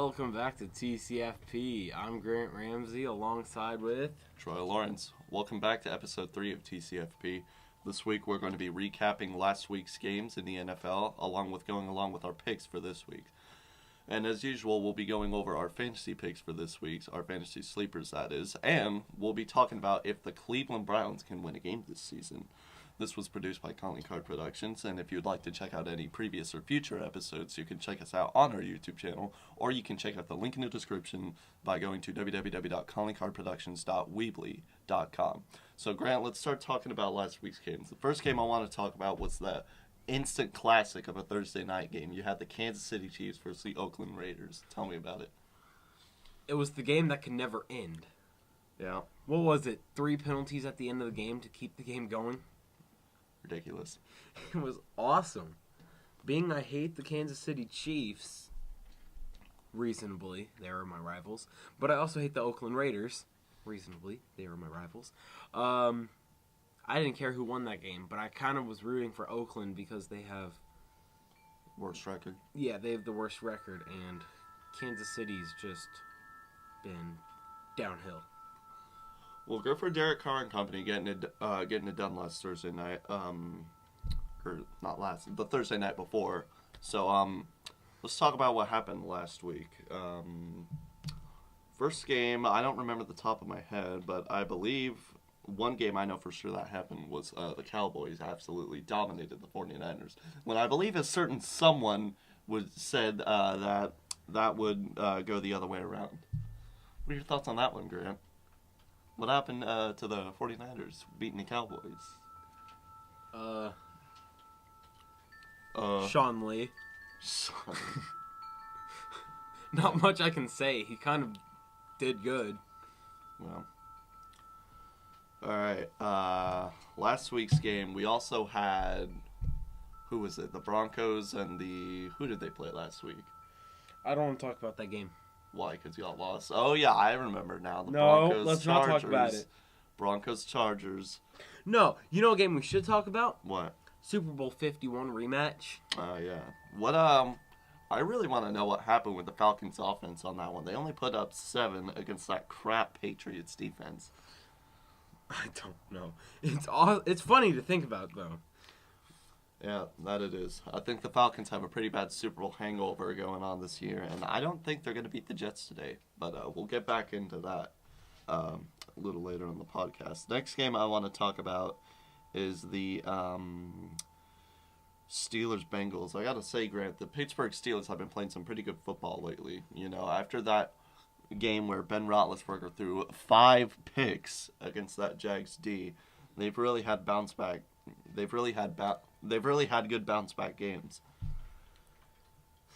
welcome back to TCFP. I'm Grant Ramsey alongside with Troy Lawrence. Welcome back to episode 3 of TCFP. This week we're going to be recapping last week's games in the NFL, along with our picks for this week. And as usual, we'll be going over our fantasy picks for this week, our fantasy sleepers that is, and we'll be talking about if the Cleveland Browns can win a game this season. This was produced by Calling Card Productions, and if you'd like to check out any previous or future episodes, you can check us out on our YouTube channel, or you can check out the link in the description by going to www.callingcardproductions.weebly.com. So, Grant, let's start talking about last week's games. The first game I want to talk about was the instant classic of a Thursday night game. You had the Kansas City Chiefs versus the Oakland Raiders. Tell me about it. It was the game that could never end. Yeah. What was it? 3 penalties at the end of the game to keep the game going? Ridiculous. It was awesome. Being I hate the Kansas City Chiefs, reasonably, they were my rivals, but I also hate the Oakland Raiders, reasonably, they were my rivals. I didn't care who won that game, but I kind of was rooting for Oakland because they have... Worst record. Yeah, they have the worst record, and Kansas City's just been downhill. Well, good for Derek Carr and company getting it done last Thursday night. The Thursday night before. So, let's talk about what happened last week. First game, I don't remember the top of my head, but I believe one game I know for sure that happened was the Cowboys absolutely dominated the 49ers. When I believe a certain someone said that would go the other way around. What are your thoughts on that one, Grant? What happened to the 49ers beating the Cowboys? Sean Lee. Not much I can say. He kind of did good. Well. All right. Last week's game, we also had... Who was it? The Broncos and the... Who did they play last week? I don't want to talk about that game. Why? Because y'all lost? Oh, yeah, I remember now. The No, Broncos, let's Chargers, not talk about it. Broncos, Chargers. No, you know a game we should talk about? What? Super Bowl 51 rematch. Yeah. What, I really want to know what happened with the Falcons offense on that one. They only put up 7 against that crap Patriots defense. I don't know. It's funny to think about, though. Yeah, that it is. I think the Falcons have a pretty bad Super Bowl hangover going on this year, and I don't think they're going to beat the Jets today. But we'll get back into that a little later in the podcast. Next game I want to talk about is the Steelers-Bengals. I got to say, Grant, the Pittsburgh Steelers have been playing some pretty good football lately. You know, after that game where Ben Roethlisberger threw 5 picks against that Jags D, they've really had bounce back. They've really had good bounce back games.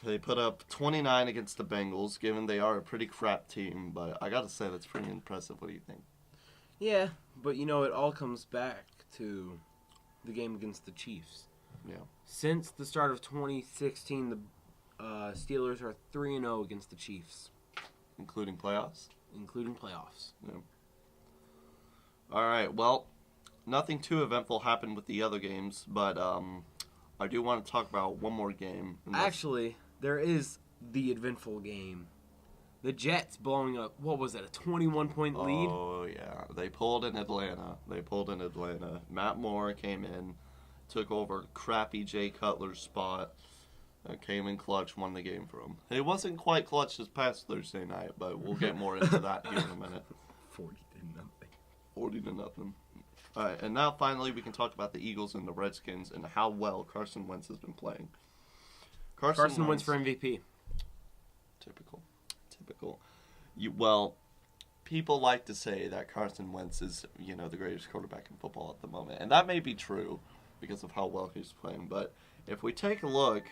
They put up 29 against the Bengals, given they are a pretty crap team, but I gotta say that's pretty impressive. What do you think? Yeah, but you know, it all comes back to the game against the Chiefs. Yeah. Since the start of 2016, the Steelers are 3-0 against the Chiefs. Including playoffs? Including playoffs. Yeah. All right, well, nothing too eventful happened with the other games, but I do want to talk about one more game. Actually, there is the eventful game. The Jets blowing up, what was it, a 21-point lead? Oh, yeah. They pulled in Atlanta. Matt Moore came in, took over crappy Jay Cutler's spot, came in clutch, won the game for him. It wasn't quite clutch this past Thursday night, but we'll get more into that here in a minute. 40-0. 40-0. All right, and now finally we can talk about the Eagles and the Redskins and how well Carson Wentz has been playing. Carson Wentz for MVP. Typical. People like to say that Carson Wentz is, the greatest quarterback in football at the moment, and that may be true because of how well he's playing. But if we take a look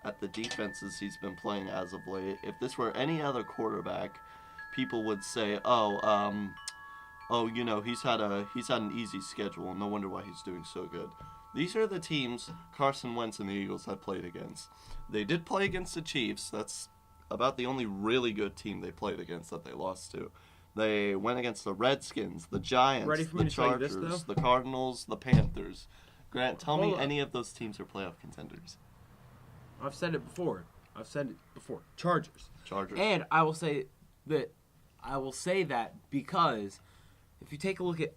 at the defenses he's been playing as of late, if this were any other quarterback, people would say, he's had an easy schedule. No wonder why he's doing so good. These are the teams Carson Wentz and the Eagles have played against. They did play against the Chiefs. That's about the only really good team they played against that they lost to. They went against the Redskins, the Giants, the Chargers, the Cardinals, the Panthers. Grant, tell me any of those teams are playoff contenders. I've said it before. I've said it before. Chargers. Chargers. And I will say that because if you take a look at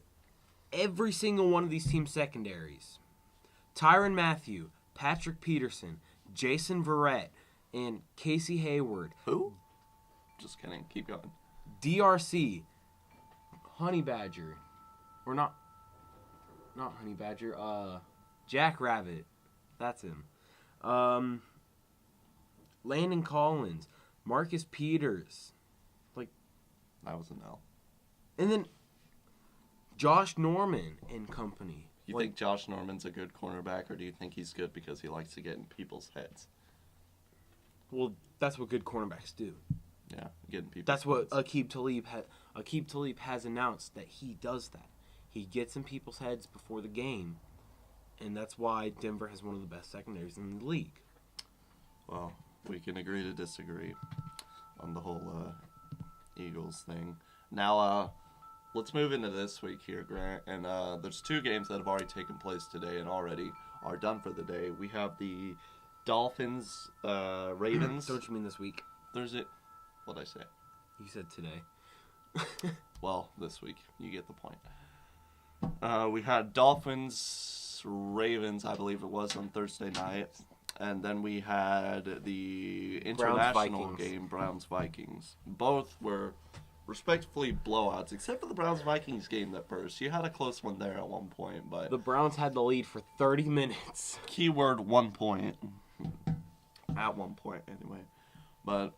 every single one of these team secondaries, Tyrann Mathieu, Patrick Peterson, Jason Verrett, and Casey Hayward. Who? Just kidding. Keep going. DRC, Honey Badger, or not Honey Badger. Jack Rabbit, that's him. Landon Collins, Marcus Peters, That was an L. and then Josh Norman and company. You think Josh Norman's a good cornerback, or do you think he's good because he likes to get in people's heads? Well, that's what good cornerbacks do. Yeah, getting people's That's what heads. Aqib Talib has announced, that he does that. He gets in people's heads before the game, and that's why Denver has one of the best secondaries in the league. Well, we can agree to disagree on the whole Eagles thing. Now, let's move into this week here, Grant. And there's two games that have already taken place today and already are done for the day. We have the Dolphins, Ravens. Don't you mean this week? What'd I say? You said today. Well, this week. You get the point. We had Dolphins, Ravens, I believe it was, on Thursday night. And then we had the international game, Browns-Vikings. Both were respectively blowouts, except for the Browns-Vikings game that first. You had a close one there at one point, but... The Browns had the lead for 30 minutes. Keyword 1 point. At one point, anyway. But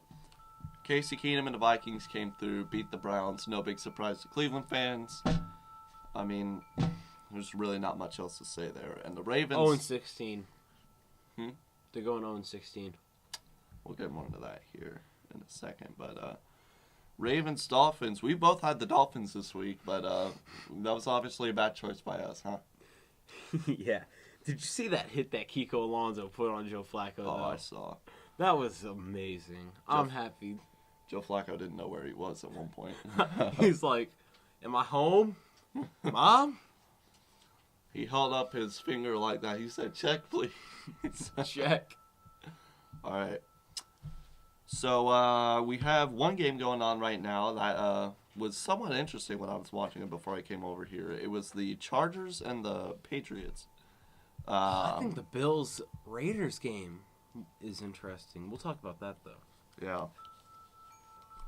Casey Keenum and the Vikings came through, beat the Browns. No big surprise to Cleveland fans. I mean, there's really not much else to say there. And the Ravens... 0-16. They're going 0-16. We'll get more into that here in a second. But Ravens, Dolphins. We both had the Dolphins this week, but that was obviously a bad choice by us, huh? Yeah. Did you see that hit that Kiko Alonso put on Joe Flacco? Oh, though? I saw. That was amazing. I'm happy. Joe Flacco didn't know where he was at one point. He's like, am I home? Mom? He held up his finger like that. He said, check, please. Check. All right. So we have one game going on right now that was somewhat interesting when I was watching it before I came over here. It was the Chargers and the Patriots. I think the Bills-Raiders game is interesting. We'll talk about that, though. Yeah.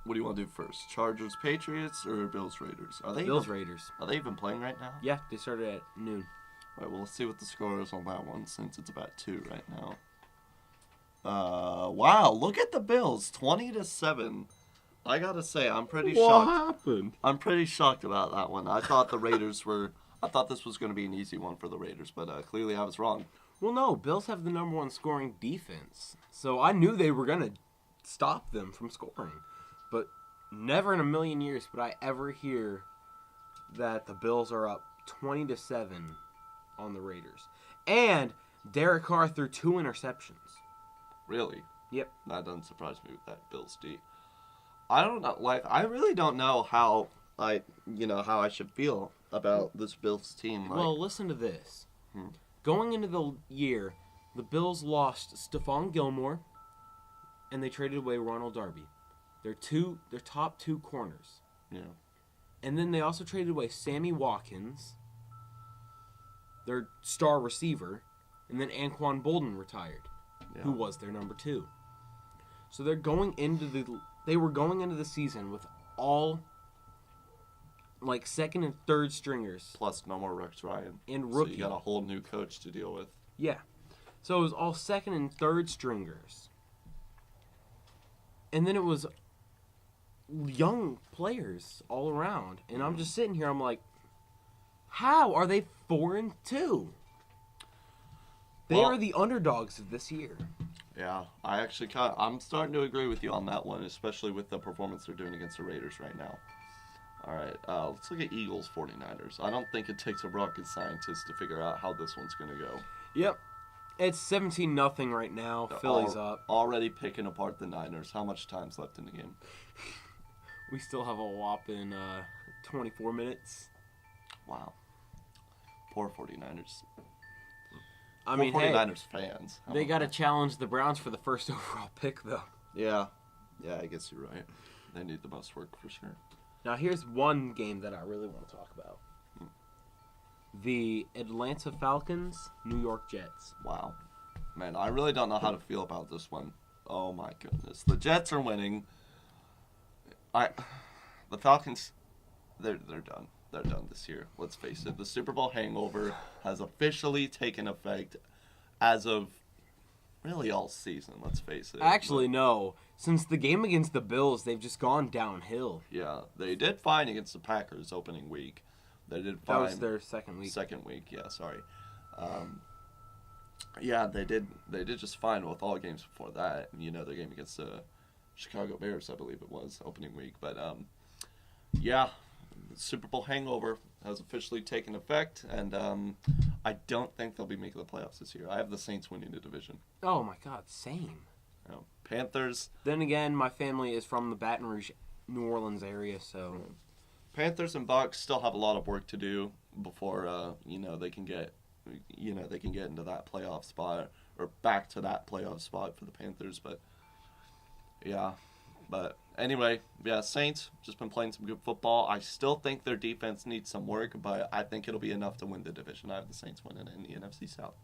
What do you want to do first? Chargers, Patriots, or Bills, Raiders? Bills-Raiders. Are they even playing right now? Yeah, they started at noon. All right, well, let's see what the score is on that one since it's about 2 right now. Wow, look at the Bills, 20-7. I gotta say, I'm pretty shocked. What happened? I'm pretty shocked about that one. I thought I thought this was going to be an easy one for the Raiders, but clearly I was wrong. Well, no, Bills have the number 1 scoring defense, so I knew they were gonna stop them from scoring. But never in a million years would I ever hear that the Bills are up 20-7 on the Raiders. And Derek Carr threw 2 interceptions. Really? Yep. That doesn't surprise me with that Bills D. I don't know. I really don't know how I should feel about this Bills team. Well, listen to this. Going into the year, the Bills lost Stephon Gilmore, and they traded away Ronald Darby. Their top 2 corners. Yeah. And then they also traded away Sammy Watkins, their star receiver, and then Anquan Bolden retired, who was their number 2. So they were going into the season with all second and third stringers. Plus no more Rex Ryan. And rookie. So you got a whole new coach to deal with. Yeah. So it was all second and third stringers. And then it was young players all around. And I'm just sitting here, I'm like, how are they 4-2? They are the underdogs of this year. Yeah, I'm starting to agree with you on that one, especially with the performance they're doing against the Raiders right now. All right, let's look at Eagles 49ers. I don't think it takes a rocket scientist to figure out how this one's going to go. Yep. It's 17-0 right now. Philly's up. Already picking apart the Niners. How much time's left in the game? We still have a whopping 24 minutes. Wow. Poor 49ers. I mean, hey, 49ers fans. they got to challenge the Browns for the first overall pick, though. Yeah. Yeah, I guess you're right. They need the most work for sure. Now, here's one game that I really want to talk about. The Atlanta Falcons, New York Jets. Wow. Man, I really don't know how to feel about this one. Oh, my goodness. The Jets are winning. The Falcons, they're done. They're done this year. Let's face it. The Super Bowl hangover has officially taken effect as of really all season, let's face it. Actually, no. Since the game against the Bills, they've just gone downhill. Yeah, they did fine against the Packers opening week. They did fine. That was their second week. Second week, yeah, sorry. Yeah, they did just fine with all games before that. You know, their game against the Chicago Bears, I believe it was, opening week. But, yeah, Super Bowl hangover has officially taken effect, and I don't think they'll be making the playoffs this year. I have the Saints winning the division. Oh, my God, same. You know, Panthers. Then again, my family is from the Baton Rouge, New Orleans area, so... Panthers and Bucks still have a lot of work to do before, they can get into that playoff spot, or back to that playoff spot for the Panthers, but, yeah. But anyway, yeah, Saints just been playing some good football. I still think their defense needs some work, but I think it'll be enough to win the division. I have the Saints winning in the NFC South.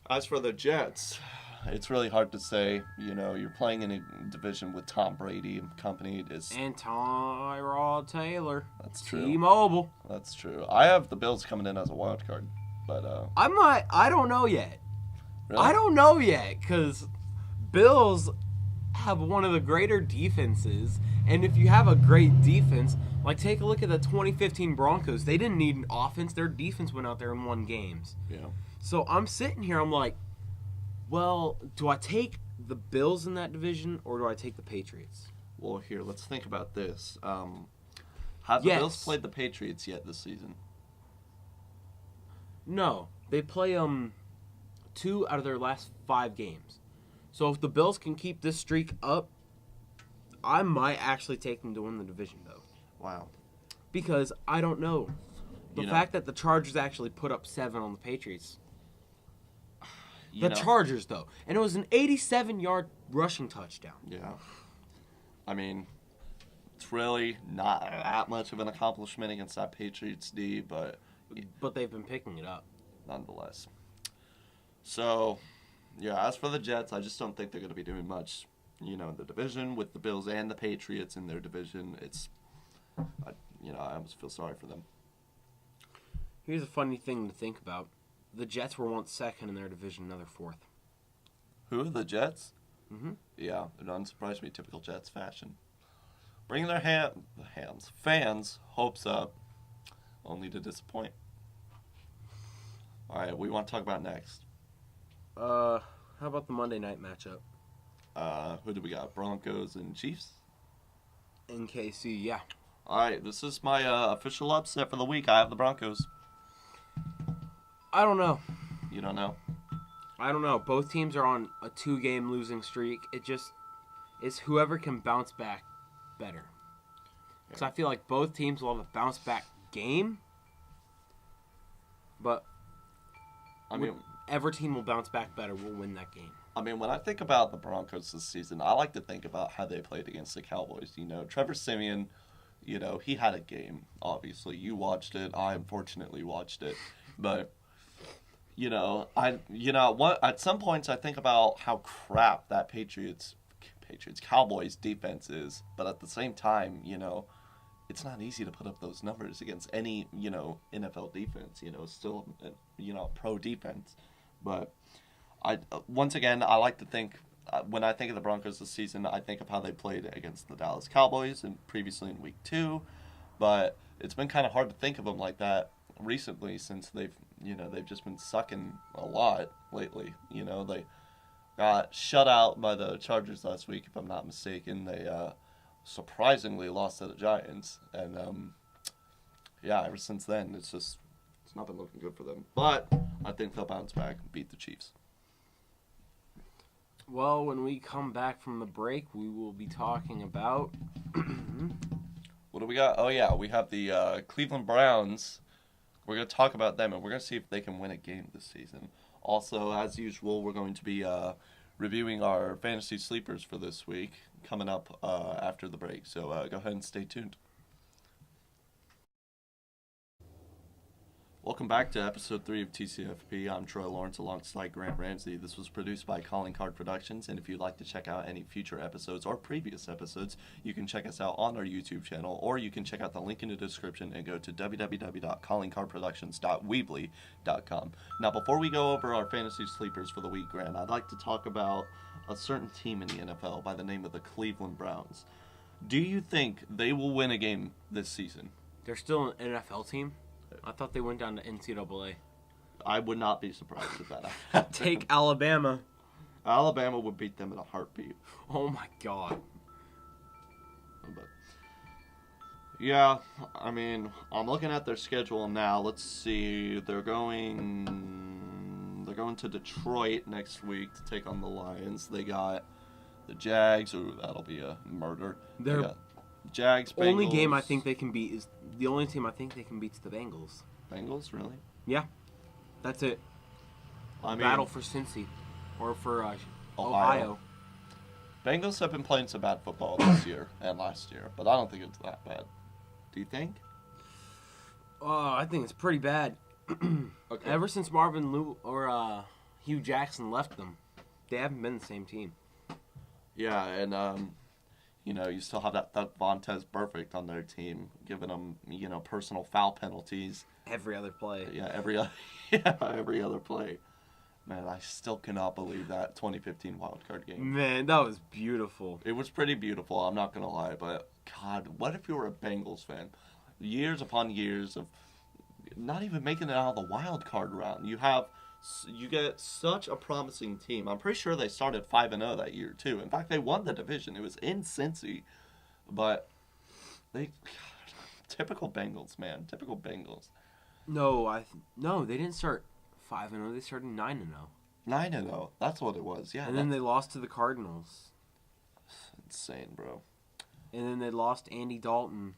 As for the Jets, it's really hard to say. You know, you're playing in a division with Tom Brady and company. And Tyrod Taylor. That's true. T-Mobile. That's true. I have the Bills coming in as a wild card, but I don't know yet. really? I don't know yet, because Bills have one of the greater defenses, and if you have a great defense, like take a look at the 2015 Broncos. They didn't need an offense. Their defense went out there and won games. Yeah. So I'm sitting here, I'm like, well, do I take the Bills in that division, or do I take the Patriots? Well, here, let's think about this. Have the Bills played the Patriots yet this season? No. They play 2 out of their last 5 games. So if the Bills can keep this streak up, I might actually take them to win the division, though. Wow. Because I don't know. The fact that the Chargers actually put up 7 on the Patriots. Chargers, though. And it was an 87-yard rushing touchdown. Yeah. I mean, it's really not that much of an accomplishment against that Patriots D, but they've been picking it up. Nonetheless. So, yeah, as for the Jets, I just don't think they're going to be doing much, in the division with the Bills and the Patriots in their division. I almost feel sorry for them. Here's a funny thing to think about. The Jets were once second in their division, now they're 4th. Who? The Jets? Mm-hmm. Yeah, it doesn't surprise me, typical Jets fashion. Bringing their fans' hopes up, only to disappoint. All right, we want to talk about next. How about the Monday night matchup? Who do we got? Broncos and Chiefs? In KC, yeah. All right, this is my official upset for the week. I have the Broncos. I don't know. You don't know? I don't know. Both teams are on a 2-game losing streak. It's whoever can bounce back better. Because I feel like both teams will have a bounce back game. But whichever team will bounce back better will win that game. I mean, when I think about the Broncos this season, I like to think about how they played against the Cowboys. Trevor Siemian, he had a game, obviously. You watched it. I unfortunately watched it. But, at some points I think about how crap that Cowboys defense is. But at the same time, it's not easy to put up those numbers against any, NFL defense. Still, pro defense. But once again, I like to think, when I think of the Broncos this season, I think of how they played against the Dallas Cowboys and previously in Week 2. But it's been kind of hard to think of them like that recently, since they've just been sucking a lot lately. They got shut out by the Chargers last week, if I'm not mistaken. They surprisingly lost to the Giants, and ever since then it's not been looking good for them. But I think they'll bounce back and beat the Chiefs. Well, when we come back from the break, we will be talking about what do we got? Oh yeah, we have the Cleveland Browns We're going to talk about them, and we're going to see if they can win a game this season. Also, as usual, we're going to be reviewing our fantasy sleepers for this week coming up after the break. So go ahead and stay tuned. Welcome back to episode 3 of TCFP. I'm Troy Lawrence alongside Grant Ramsey. This was produced by Calling Card Productions, and if you'd like to check out any future episodes or previous episodes, you can check us out on our YouTube channel, or you can check out the link in the description and go to www.callingcardproductions.weebly.com. Now, before we go over our fantasy sleepers for the week, Grant, I'd like to talk about a certain team in the NFL by the name of the Cleveland Browns. Do you think they will win a game this season? They're still an NFL team? I thought they went down to NCAA. I would not be surprised if that happened. Take Alabama. Alabama would beat them in a heartbeat. Oh my God. But yeah, I mean, I'm looking at their schedule now. Let's see. They're going to Detroit next week to take on the Lions. They got the Jags. Ooh, that'll be a murder. They got Jags, Bengals. Only game I think they can beat is the only team I think they can beat is the Bengals. Bengals, really? Yeah, that's it. Battle for Cincy, or for Ohio. Bengals have been playing some bad football this year and last year, but I don't think it's that bad. Do you think? I think it's pretty bad. Okay. Ever since Marvin Lew or Hugh Jackson left them, they haven't been the same team. Yeah, and you still have that Vontaze Burfict on their team, giving them, personal foul penalties. Every other play. Yeah, every other play. Man, I still cannot believe that 2015 wildcard game. Man, that was beautiful. It was pretty beautiful, I'm not going to lie, but God, what if you were a Bengals fan? Years upon years of not even making it out of the wild card round. You get such a promising team. I'm pretty sure they started 5-0 that year too. In fact, they won the division. It was in Cincy, but typical Bengals, man. Typical Bengals. No, they didn't start 5-0. They started 9-0. 9-0. That's what it was. Yeah. And then they lost to the Cardinals. Insane, bro. And then they lost Andy Dalton,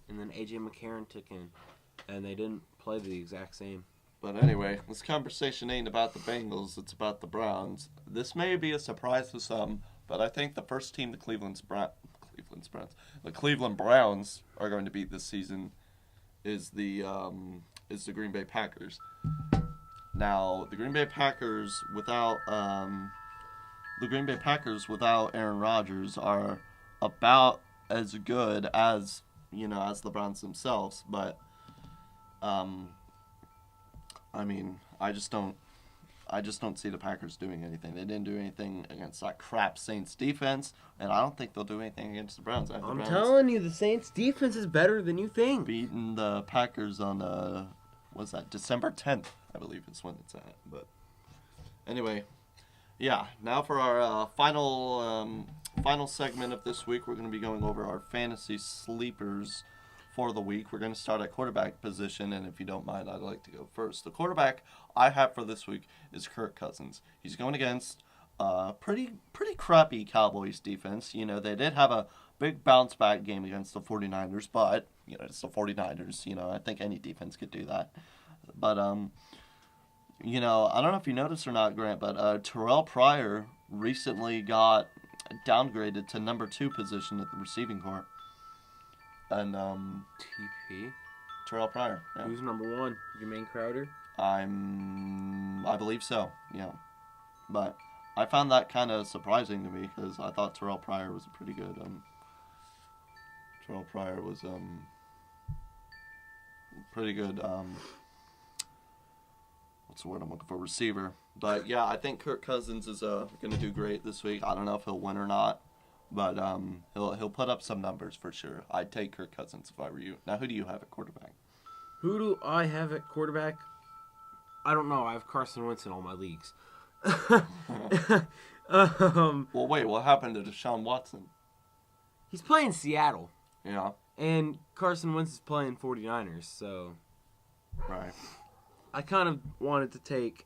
and then AJ McCarron took in, and they didn't play the exact same. But anyway, this conversation ain't about the Bengals, it's about the Browns. This may be a surprise to some, but I think the first team the Cleveland Browns are going to beat this season is the Green Bay Packers. Now, the Green Bay Packers without Aaron Rodgers are about as good as the Browns themselves, but I mean, I just don't see the Packers doing anything. They didn't do anything against that crap Saints defense, and I don't think they'll do anything against the Browns. I'm telling you, the Saints defense is better than you think. Beating the Packers on what's that? December 10th, I believe is when it's at. But anyway, yeah. Now for our final segment of this week, we're going to be going over our fantasy sleepers for the week. We're going to start at quarterback position, and if you don't mind, I'd like to go first. The quarterback I have for this week is Kirk Cousins. He's going against pretty crappy Cowboys defense. They did have a big bounce back game against the 49ers, but it's the 49ers. I think any defense could do that. But I don't know if you noticed or not, Grant, but Terrell Pryor recently got downgraded to number 2 position at the receiving corps. And TP? Terrell Pryor. Yeah. Who's number 1? Jermaine Crowder? I believe so, yeah. But I found that kind of surprising to me because I thought Terrell Pryor was a pretty good pretty good what's the word I'm looking for? Receiver. But yeah, I think Kirk Cousins is going to do great this week. I don't know if he'll win or not. But he'll put up some numbers for sure. I'd take Kirk Cousins if I were you. Now, who do you have at quarterback? Who do I have at quarterback? I don't know. I have Carson Wentz in all my leagues. Well, wait. What happened to Deshaun Watson? He's playing Seattle. Yeah. And Carson Wentz is playing 49ers, so... Right. I kind of wanted to take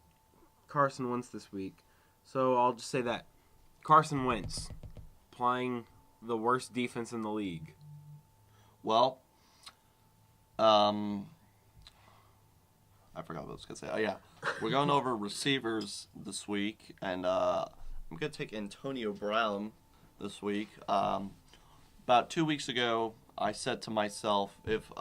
Carson Wentz this week, so I'll just say that. Carson Wentz. Playing the worst defense in the league. Well, I forgot what I was going to say. Oh, yeah. We're going over receivers this week, and I'm going to take Antonio Brown this week. About 2 weeks ago, I said to myself, if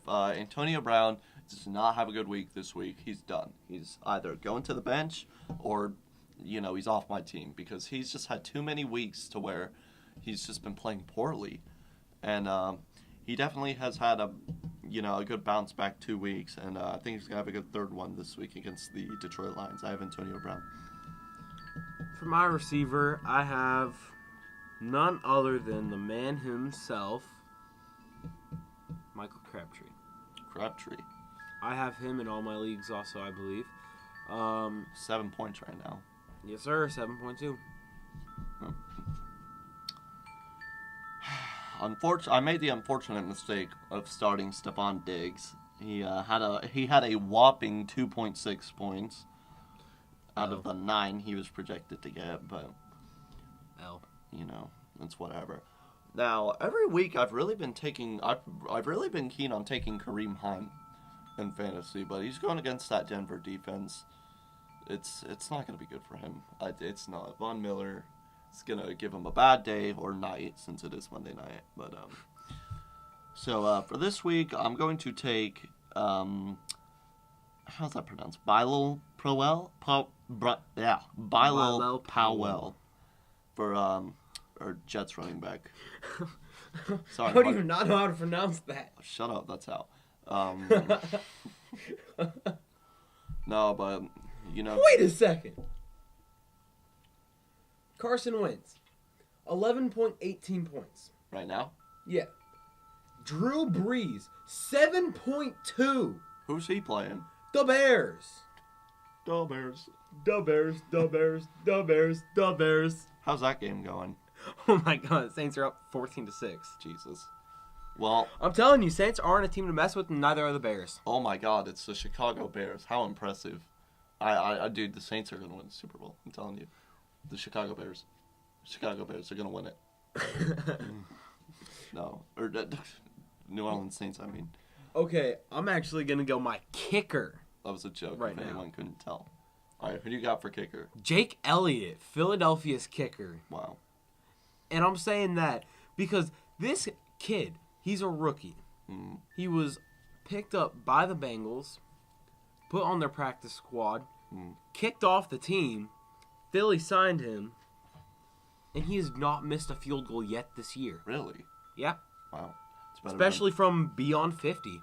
Antonio Brown does not have a good week this week, he's done. He's either going to the bench or, he's off my team because he's just had too many weeks to where he's just been playing poorly. And he definitely has had a good bounce back 2 weeks, and I think he's going to have a good third one this week against the Detroit Lions. I have Antonio Brown. For my receiver, I have none other than the man himself, Michael Crabtree. Crabtree. I have him in all my leagues also, I believe. 7 points right now. Yes, sir, 7.2. I made the unfortunate mistake of starting Stephon Diggs. He had a whopping 2.6 points out of the 9 he was projected to get, but it's whatever. Now, every week I've really been keen on taking Kareem Hunt in fantasy, but he's going against that Denver defense. It's not going to be good for him. It's not. Von Miller is going to give him a bad day or night since it is Monday night. But so for this week, I'm going to take how's that pronounced? Bilal Powell. Bilal Powell for or Jets running back. Sorry. How do you not know how to pronounce that? Shut up. That's how. No, but Wait a second. Carson Wentz, 11.18 points. Right now? Yeah. Drew Brees, 7.2. Who's he playing? The Bears. The Bears. The Bears, the Bears, the Bears, the Bears. How's that game going? Oh my God, Saints are up 14-6. Jesus. Well, I'm telling you, Saints aren't a team to mess with, and neither are the Bears. Oh my God, it's the Chicago Bears. How impressive. Dude, the Saints are going to win the Super Bowl. I'm telling you. The Chicago Bears are going to win it. No. Or New Orleans Saints, I mean. Okay, I'm actually going to go my kicker. That was a joke right if now. Anyone couldn't tell. All right, who do you got for kicker? Jake Elliott, Philadelphia's kicker. Wow. And I'm saying that because this kid, he's a rookie. Mm. He was picked up by the Bengals, put on their practice squad, kicked off the team. Philly signed him, and he has not missed a field goal yet this year. Really? Yep. Wow. Especially from beyond 50.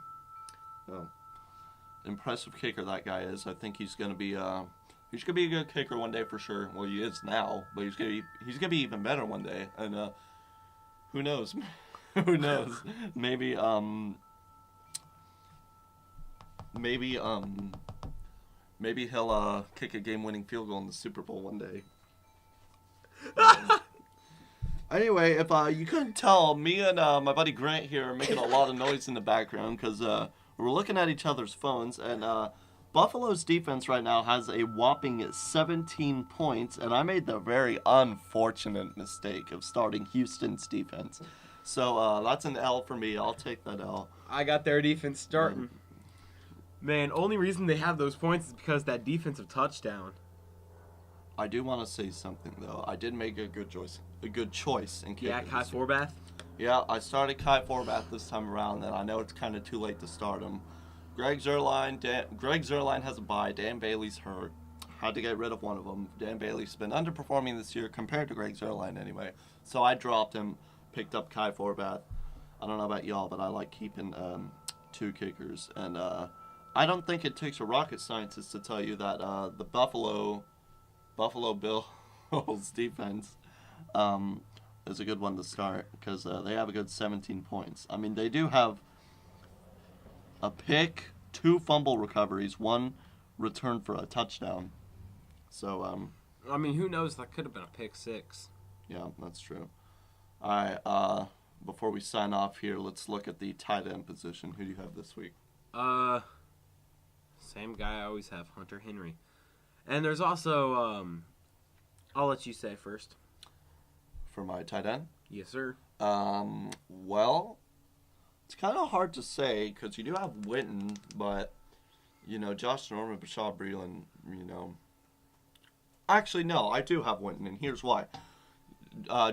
Oh. Impressive kicker that guy is. I think he's gonna be a good kicker one day for sure. Well, he is now, but he's gonna be even better one day. And who knows? Who knows? Maybe he'll kick a game-winning field goal in the Super Bowl one day. Anyway, if you couldn't tell, me and my buddy Grant here are making a lot of noise in the background because we're looking at each other's phones, and Buffalo's defense right now has a whopping 17 points, and I made the very unfortunate mistake of starting Houston's defense. So that's an L for me. I'll take that L. I got their defense starting. Man, only reason they have those points is because that defensive touchdown. I do want to say something though. I did make a good choice in kicker. Yeah, Kai Forbath. Yeah, I started Kai Forbath this time around, and I know it's kind of too late to start him. Greg Zuerlein has a bye. Dan Bailey's hurt. Had to get rid of one of them. Dan Bailey's been underperforming this year compared to Greg Zuerlein anyway. So I dropped him, picked up Kai Forbath. I don't know about y'all, but I like keeping 2 kickers. And I don't think it takes a rocket scientist to tell you that the Buffalo Bills defense is a good one to start because they have a good 17 points. I mean, they do have a pick, 2 fumble recoveries, 1 return for a touchdown. So, I mean, who knows? That could have been a pick 6. Yeah, that's true. All right, before we sign off here, let's look at the tight end position. Who do you have this week? Same guy I always have, Hunter Henry. And there's also, I'll let you say first. For my tight end? Yes, sir. Well, It's kind of hard to say because you do have Winton, but, Josh Norman, Bashad Breeland, Actually, no, I do have Winton, and here's why.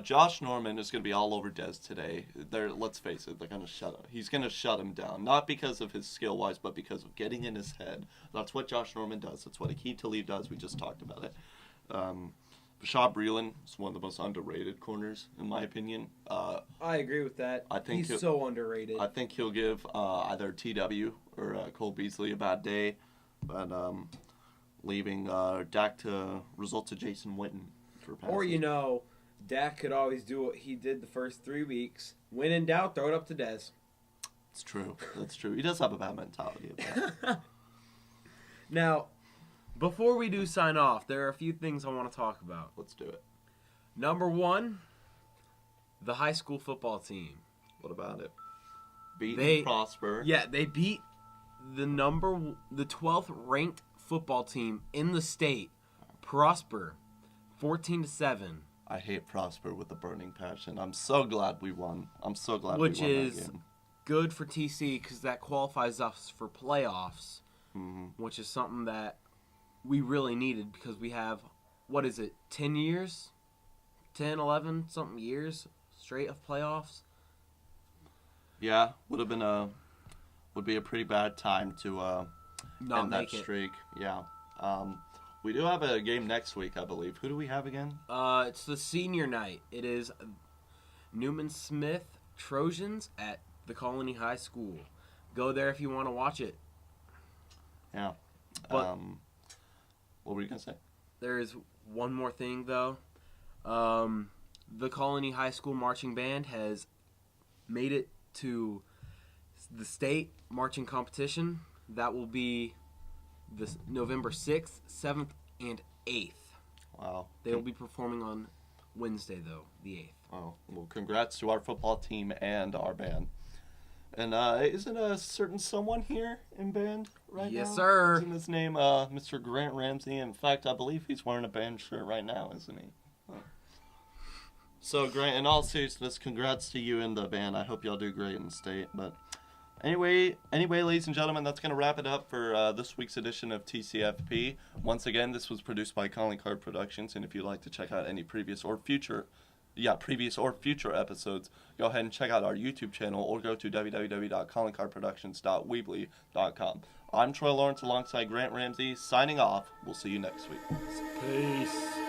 Josh Norman is going to be all over Dez today. Let's face it, they're going to shut him. He's going to shut him down, not because of his skill-wise, but because of getting in his head. That's what Josh Norman does. That's what Akeem Talib does. We just talked about it. Bashad Breeland is one of the most underrated corners, in my opinion. I agree with that. I think he's so underrated. I think he'll give either TW or Cole Beasley a bad day, but leaving Dak to result to Jason Witten for passes. Or, Dak could always do what he did the first 3 weeks. When in doubt, throw it up to Dez. It's true. That's true. He does have a bad mentality of that. Now, before we do sign off, there are a few things I want to talk about. Let's do it. Number 1, the high school football team. What about it? Beat Prosper. Yeah, they beat the 12th ranked football team in the state, Prosper, 14-7. I hate Prosper with a burning passion. I'm so glad we won. I'm so glad Which we won is that game. good for TC because that qualifies us for playoffs, which is something that we really needed because we have, 10 years? 10, 11 something years straight of playoffs? Yeah, would be a pretty bad time to Not end make that it. streak. Yeah. We do have a game next week, I believe. Who do we have again? It's the senior night. It is Newman Smith Trojans at the Colony High School. Go there if you want to watch it. Yeah. But what were you going to say? there is one more thing, though. The Colony High School Marching Band has made it to the state marching competition. That will be this November 6th, 7th, and 8th. Wow. They will be performing on Wednesday, though, the 8th. Oh, well, congrats to our football team and our band. And isn't a certain someone here in band right now? Yes, sir. Isn't his name Mr. Grant Ramsey? In fact, I believe he's wearing a band shirt right now, isn't he? Oh. So, Grant, in all seriousness, congrats to you and the band. I hope y'all do great in the state. But anyway, ladies and gentlemen, that's going to wrap it up for this week's edition of TCFP. Once again, this was produced by Calling Card Productions, and if you'd like to check out any previous or future episodes, go ahead and check out our YouTube channel or go to www.callingcardproductions.weebly.com. I'm Troy Lawrence alongside Grant Ramsey, signing off. We'll see you next week. Peace.